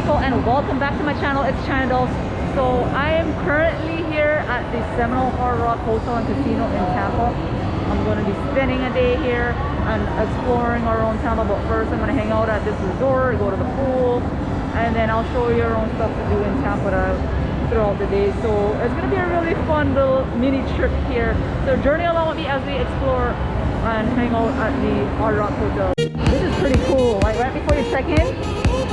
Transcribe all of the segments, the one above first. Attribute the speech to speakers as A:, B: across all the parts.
A: people, and welcome back to my channel. It's Channel. So I am currently here at the Seminole Hard Rock Hotel and Casino in Tampa. I'm going to be spending a day here and exploring around Tampa, but first I'm going to hang out at this resort, go to the pool, and then I'll show you around stuff to do in Tampa throughout the day. So it's going to be a really fun little mini trip here. So journey along with me as we explore and hang out at the Hard Rock Hotel. This is pretty cool. Like right before you check in,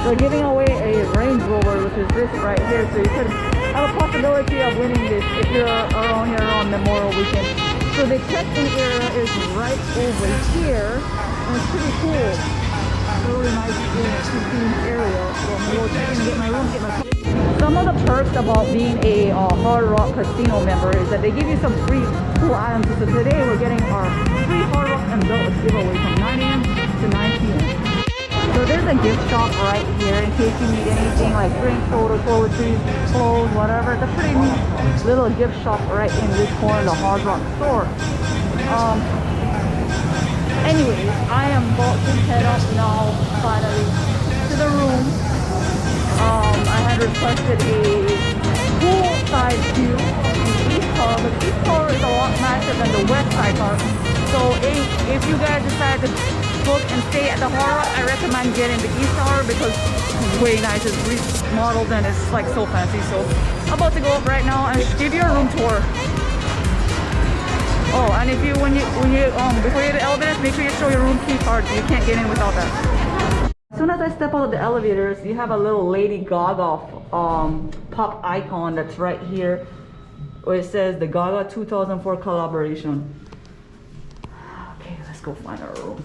A: they're giving away a Range Rover, which is this right here. So you could have a possibility of winning this if you're around here on Memorial Weekend. So the check-in area is right over here, and it's pretty cool. It's a really nice themed area. So I'm gonna go check in and get my room, get my. Some of the perks about being a Hard Rock Casino member is that they give you some free cool items. So today we're getting our free Hard Rock and Belts giveaway from 9 a.m. to 9 p.m. So there's a gift shop right here in case you need anything like drink, soda, toiletries, clothes, whatever. It's a pretty neat little gift shop right in this corner of the Hard Rock store. Anyways, I am about to head up now finally to the room. I had requested a poolside view in the East Tower, but the East Tower is a lot nicer than the West Side Tower. So if you guys decide to book and stay at the Hard Rock, I recommend getting the East Tower because it's way nice. It's remodeled and it's like so fancy. So I'm about to go up right now and give you a room tour. Oh, and if you before you hit the elevators, make sure you show your room key card. You can't get in without that. As soon as I step out of the elevators, you have a little Lady Gaga pop icon that's right here where it says the Gaga 2004 collaboration. Okay, let's go find our room.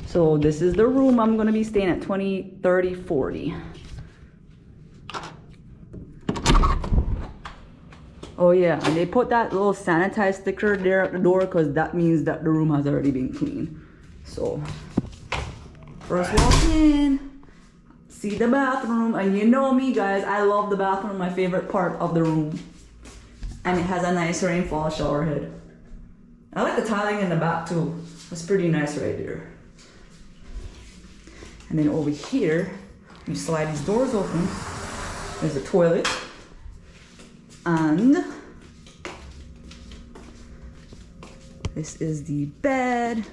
A: So this is the room I'm gonna be staying at, 20, 30, 40. Oh yeah, and they put that little sanitize sticker there at the door because that means that the room has already been cleaned. So first walk in, see the bathroom, and you know me guys, I love the bathroom, my favorite part of the room. And it has a nice rainfall shower head. I like the tiling in the back too. It's pretty nice right there. And then over here, you slide these doors open. There's a toilet. And this is the bed.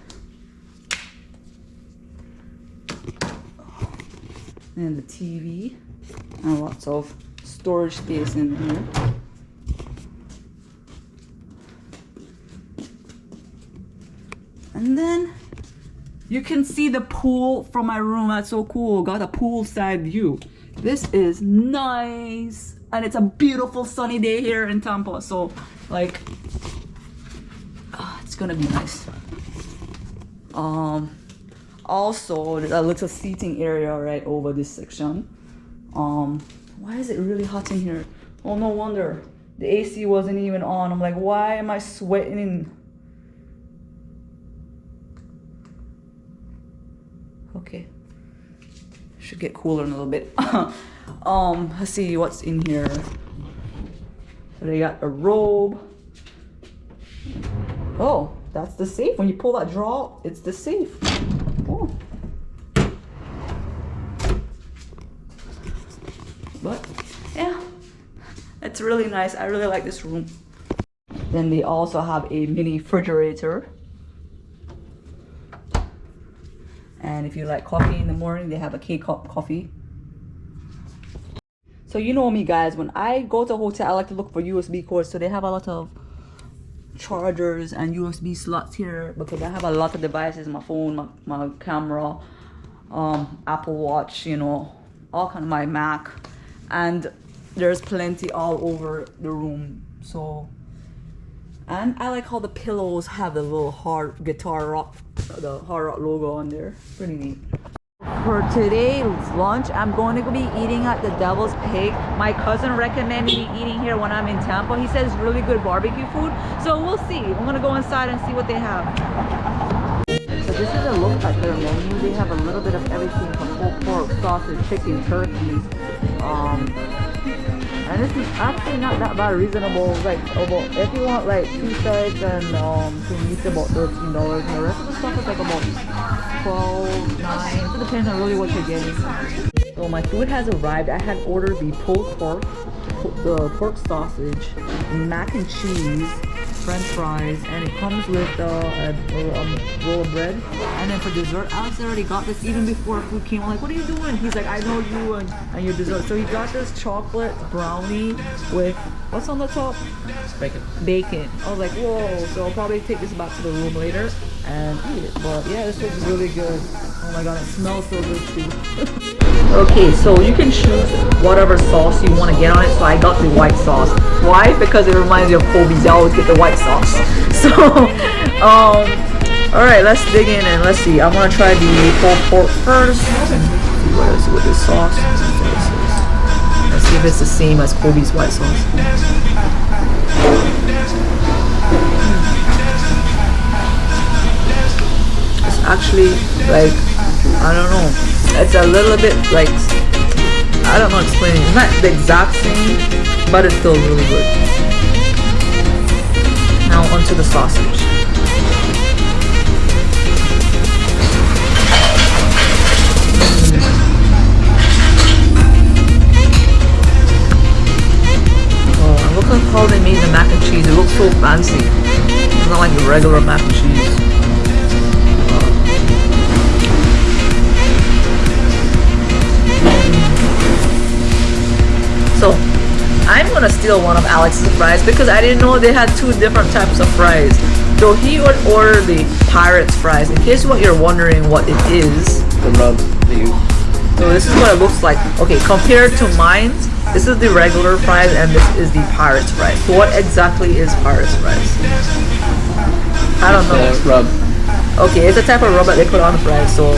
A: And the TV. And lots of storage space in here. And then you can see the pool from my room. That's so cool. Got a poolside view. This is nice. And it's a beautiful sunny day here in Tampa. So like, it's gonna be nice. Also, there's a little seating area right over this section. Why is it really hot in here? Oh, no wonder. The AC wasn't even on. I'm like, why am I sweating? Okay, should get cooler in a little bit. Let's see what's in here. So they got a robe. Oh, that's the safe. When you pull that drawer, it's the safe. Oh. But yeah, it's really nice. I really like this room. Then they also have a mini refrigerator. And if you like coffee in the morning, they have a K-cup coffee. So you know me guys, when I go to a hotel, I like to look for USB cords. So they have a lot of chargers and USB slots here because I have a lot of devices, my phone, my camera, Apple Watch, you know, all kind of my Mac. And there's plenty all over the room. So, and I like how the pillows have the little hard guitar rock, the Hard Rock logo on there. Pretty neat. For today's lunch, I'm going to be eating at the Devil's Pig. My cousin recommended me eating here when I'm in Tampa. He says really good barbecue food. So we'll see. I'm gonna go inside and see what they have. So this is a look at their menu. They have a little bit of everything from pulled pork, sausage, chicken, turkeys, And this is actually not that bad, reasonable. Like about, if you want like 2 sides and two meats, about $13. And the rest of the stuff is like about 12, 9. So it depends on really what you're getting. So my food has arrived. I had ordered the pulled pork, the pork sausage, mac and cheese, French fries, and it comes with a roll of bread. And then for dessert, Alex already got this even before food came. I'm like, what are you doing? He's like, I know you and your dessert. So he got this chocolate brownie with, what's on the top?
B: Bacon.
A: Bacon. I was like, whoa. So I'll probably take this back to the room later and eat it. But yeah, this looks really good. Oh my god, it smells so good too. Okay, so you can choose whatever sauce you want to get on it. So I got the white sauce. Why? Because it reminds me of Kobe's. I always get the white sauce. So, alright, let's dig in and let's see. I'm gonna try the pulled pork first. Let's see what is with this sauce. Let's see if it's the same as Kobe's white sauce. It's actually like, I don't know. It's a little bit like, I don't know explaining. It's not the exact same, but it's still really good. Now onto the sausage. Oh, look at how they made the mac and cheese. It looks so fancy. It's not like the regular mac and cheese. So I'm gonna steal one of Alex's fries because I didn't know they had 2 different types of fries. So he would order the Pirate's fries. In case what you're wondering what it is,
B: The rub that you.
A: so this is what it looks like. Okay, compared to mine, this is the regular fries and this is the Pirate's fries. So what exactly is Pirate's fries? I don't know.
B: The rub.
A: Okay, it's a type of rub that they put on the fries. So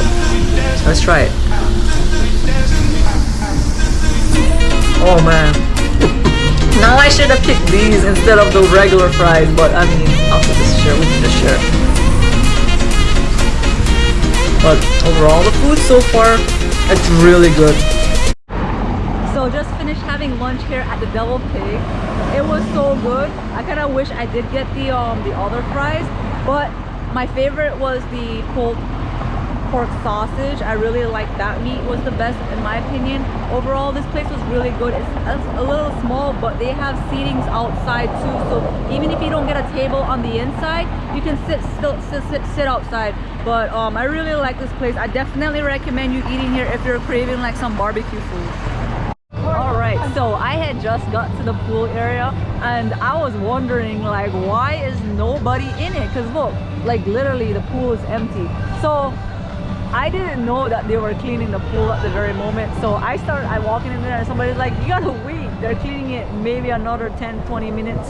A: let's try it. Oh man. Now I should have picked these instead of the regular fries, but I mean, I'll just share. We can just share. But overall, the food so far, it's really good. So just finished having lunch here at the Devil Pig. It was so good. I kind of wish I did get the other fries, but my favorite was the pulled pork sausage. I really like that meat, was the best in my opinion. Overall, this place was really good. It's a little small, but they have seatings outside too, so even if you don't get a table on the inside, you can sit outside. But I really like this place. I definitely recommend you eating here if you're craving like some barbecue food. Alright, so I had just got to the pool area and I was wondering like, why is nobody in it? Because look, like literally the pool is empty. So I didn't know that they were cleaning the pool at the very moment. So I walking in there and somebody's like, you gotta wait, they're cleaning it maybe another 10-20 minutes.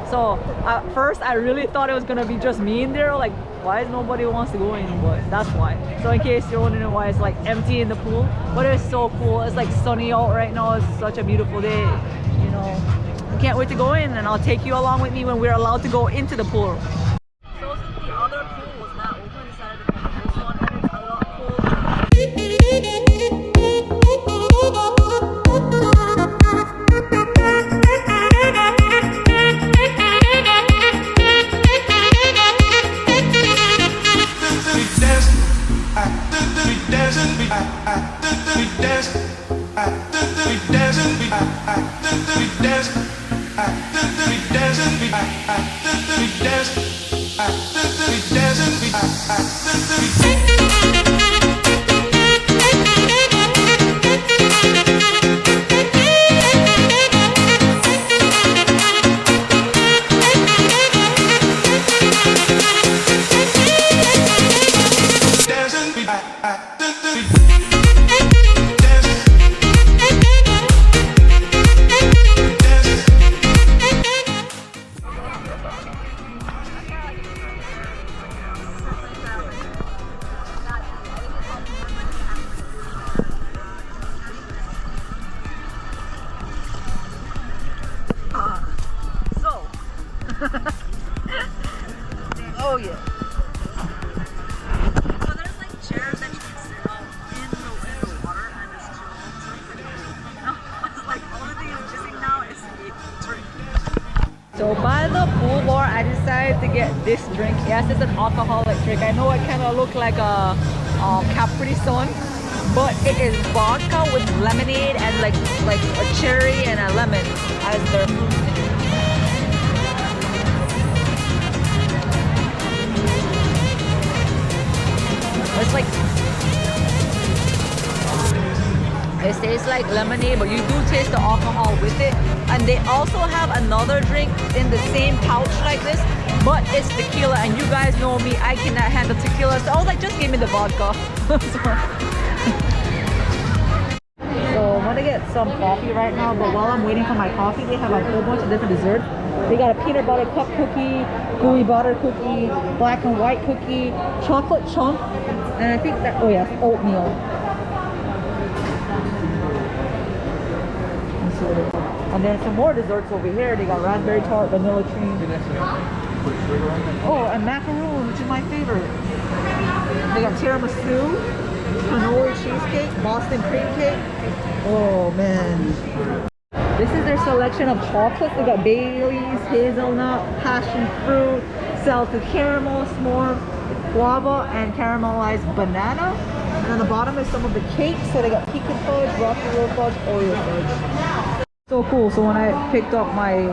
A: So at first I really thought it was gonna be just me in there, like why is nobody wants to go in, but that's why. So in case you're wondering why it's like empty in the pool, but it's so cool. It's like sunny out right now. It's such a beautiful day, you know. I can't wait to go in, and I'll take you along with me when we're allowed to go into the pool. So since the other pool was not open, I decided to come to this one, and it's a lot colder. Oh yeah. So there's like chairs that you can sit on in the water and just chill. So it's pretty cool. I was like, only thing is missing now get this drink. Yes, it's an alcoholic drink. I know it kind of look like a Capri Sun, but it is vodka with lemonade and like a cherry and a lemon as their fruit. It's like, it tastes like lemonade, but you do taste the alcohol with it. And they also have another drink in the same pouch like this, but it's tequila. And you guys know me, I cannot handle tequila, so I was like, just give me the vodka. So I'm gonna get some coffee right now, but while I'm waiting for my coffee, they have a whole bunch of different desserts. They got a peanut butter cup cookie, gooey butter cookie, black and white cookie, chocolate chunk, and I think that, oh yes, oatmeal. And then some more desserts over here. They got raspberry tart, vanilla cream. Oh, and macaroon, which is my favorite. They got tiramisu, cannoli cheesecake, Boston cream cake. Oh man. This is their selection of chocolates. They got Bailey's, hazelnut, passion fruit, salted caramel, s'more, guava, and caramelized banana. And on the bottom is some of the cakes. So they got pecan fudge, rocky roll fudge, Oreo fudge. So cool. So when I picked up my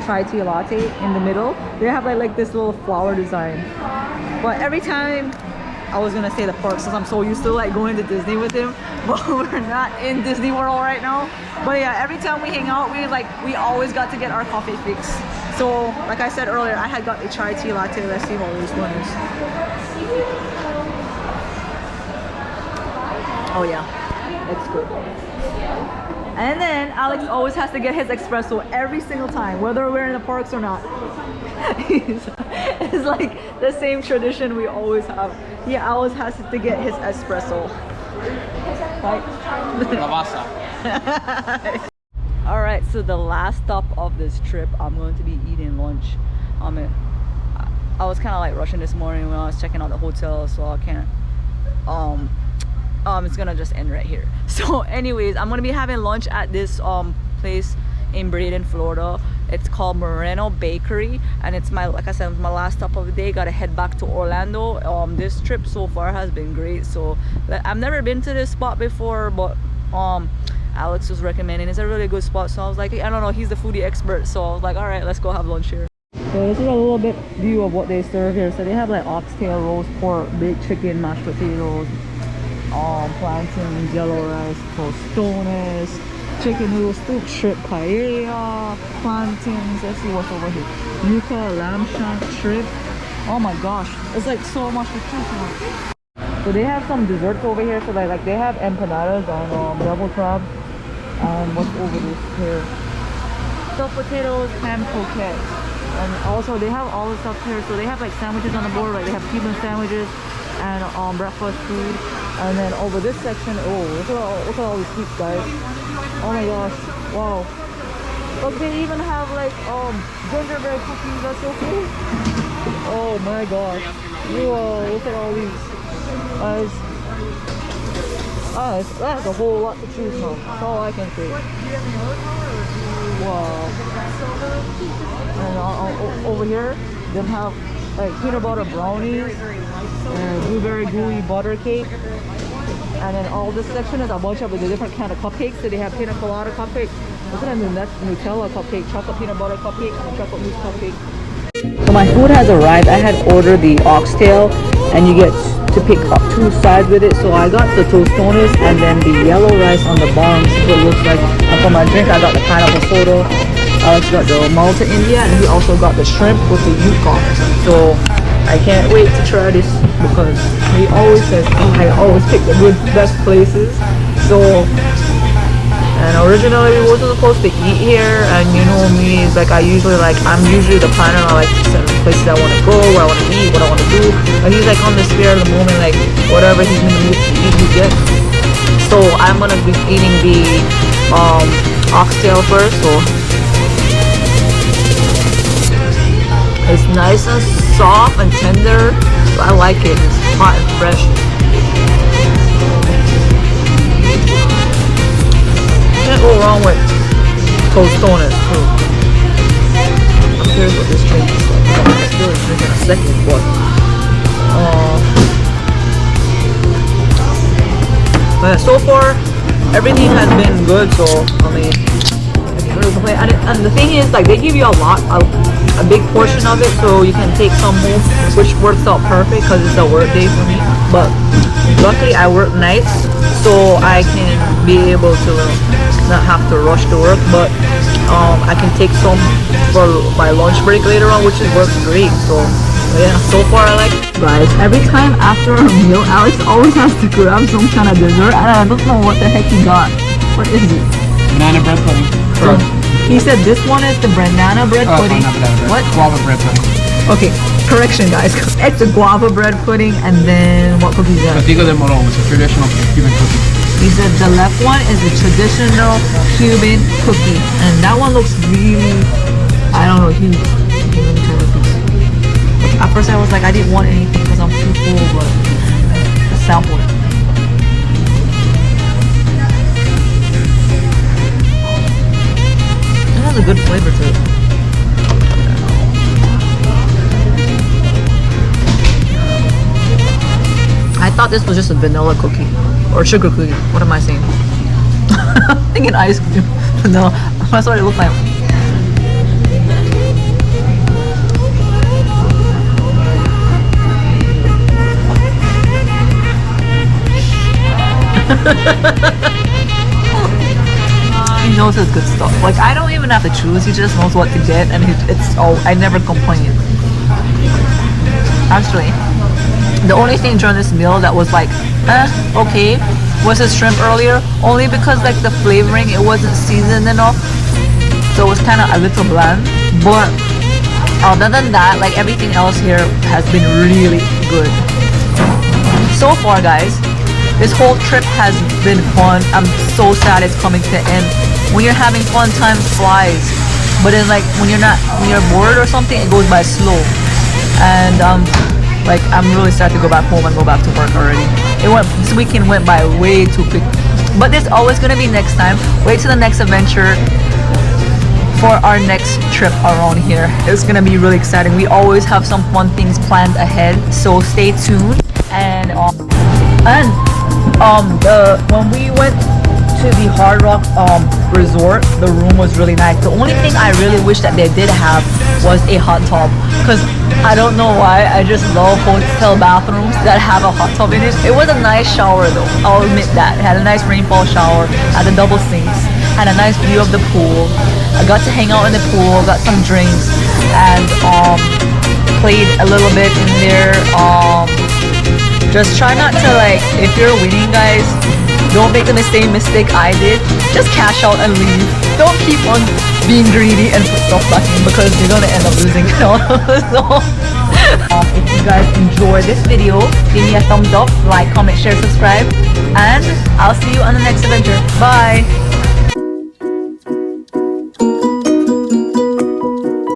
A: chai tea latte in the middle, they have like this little flower design. But every time, I was gonna say the park since I'm so used to like going to Disney with him, but we're not in Disney World right now. But yeah, every time we hang out, we always got to get our coffee fix. So like I said earlier, I had got a chai tea latte. Let's see what this one is. Oh yeah, it's good. And then Alex always has to get his espresso every single time, whether we're in the parks or not. It's like the same tradition we always have. He always has to get his espresso. Right? Alright, so the last stop of this trip, I'm going to be eating lunch. I was kind of like rushing this morning when I was checking out the hotel, so I can't it's gonna just end right here. So anyways, I'm gonna be having lunch at this place in Braden, Florida. It's called Moreno Bakery, and it's like I said, my last stop of the day. Gotta head back to Orlando. This trip so far has been great. So I've never been to this spot before, but Alex was recommending it's a really good spot, so I was like, I don't know, he's the foodie expert, so I was like, all right, let's go have lunch here. So this is a little bit view of what they serve here. So they have like oxtail, roast pork, baked chicken, mashed potatoes, plantains, yellow rice, tostones, chicken noodle soup, shrimp paella, plantains. Let's see what's over here. Yuca, lamb shank, shrimp. Oh my gosh, it's like so much to choose from. So they have some desserts over here. So like they have empanadas and double crab. And what's over this here? Stuffed potatoes, ham croquette. And also they have all the stuff here. So they have like sandwiches on the board. Like they have Cuban sandwiches and breakfast food. And then over this section, oh, look at all these sweets, guys. Oh my gosh, wow. Look, they even have like gingerbread cookies. That's so cool. Oh my gosh. Whoa, look at all these guys. That's a whole lot to choose from. That's all I can say. Wow. And over here, they have like peanut butter brownies and blueberry gooey butter cake. And then all this section is a bunch of the different kind of cupcakes. So they have pina colada cupcake. Look at the Nutella cupcake, chocolate peanut butter cupcake, and chocolate mousse cupcake. So my food has arrived. I had ordered the oxtail, and you get to pick up two sides with it. So I got the tostones and then the yellow rice on the bottom. This is what it looks like. And for my drink, I got the pineapple soda. Alex got the Malta India, and he also got the shrimp with the yuca. So I can't wait to try this because he always says, oh, I always pick the good, best places. So, and originally we wasn't supposed to eat here, and you know me, it's like I'm usually the planner. I like to send places I want to go, where I want to eat, what I want to do. But he's like on the spare of the moment, like whatever he's in the mood to eat, he gets. So I'm gonna be eating the oxtail first. So it's nice and soft and tender. So I like it. It's hot and fresh. Can't go wrong with tostones too. cares what this drink is like. I'm gonna spill this drink in a second, but so far everything has been good, so I mean I can't really complain. And the thing is, like, they give you a big portion of it, so you can take some home, which works out perfect because it's a work day for me. But luckily I work nights, so I can be able to not have to rush to work, but I can take some for my lunch break later on, which works great. So yeah, so far I like it. Guys, every time after a meal, Alex always has to grab some kind of dessert, and I don't know what the heck he got. What is it?
B: Banana bread pudding.
A: So, he said this one is the banana bread pudding.
B: Not banana bread.
A: What?
B: Guava bread pudding.
A: Okay, correction guys. It's the guava bread pudding, and then what cookie is that?
B: Platillo de morón, it's a traditional Cuban cookie.
A: He said the left one is the traditional Cuban cookie, and that one looks really, I don't know, huge. Okay, let me try this. At first I was like, I didn't want anything because I'm too full, but let's sample it. It has a good flavor to it. I thought this was just a vanilla cookie or sugar cookie. What am I saying? I'm thinking ice cream. No, that's what it looked like. He knows his good stuff. Like, I don't even have to choose. He just knows what to get, and it's all. I never complain. Actually, the only thing during this meal that was like, okay, was his shrimp earlier. Only because like the flavoring, it wasn't seasoned enough, so it was kind of a little bland. But other than that, like everything else here has been really good. So far, guys. This whole trip has been fun. I'm so sad it's coming to an end. When you're having fun, time flies. But then like when you're bored or something, it goes by slow. And like I'm really sad to go back home and go back to work already. This weekend went by way too quick. But there's always gonna be next time. Wait till the next adventure for our next trip around here. It's gonna be really exciting. We always have some fun things planned ahead, so stay tuned. And when we went to the Hard Rock resort, the room was really nice. The only thing I really wish that they did have was a hot tub, because I don't know why, I just love hotel bathrooms that have a hot tub in it. It was a nice shower though, I'll admit that. It had a nice rainfall shower, had a double sinks, had a nice view of the pool. I got to hang out in the pool, got some drinks, and played a little bit in there. Just try not to, like, if you're winning, guys, don't make the same mistake I did. Just cash out and leave. Don't keep on being greedy and put stuff back in, because you're gonna end up losing it all. So, if you guys enjoyed this video, give me a thumbs up, like, comment, share, subscribe, and I'll see you on the next adventure. Bye!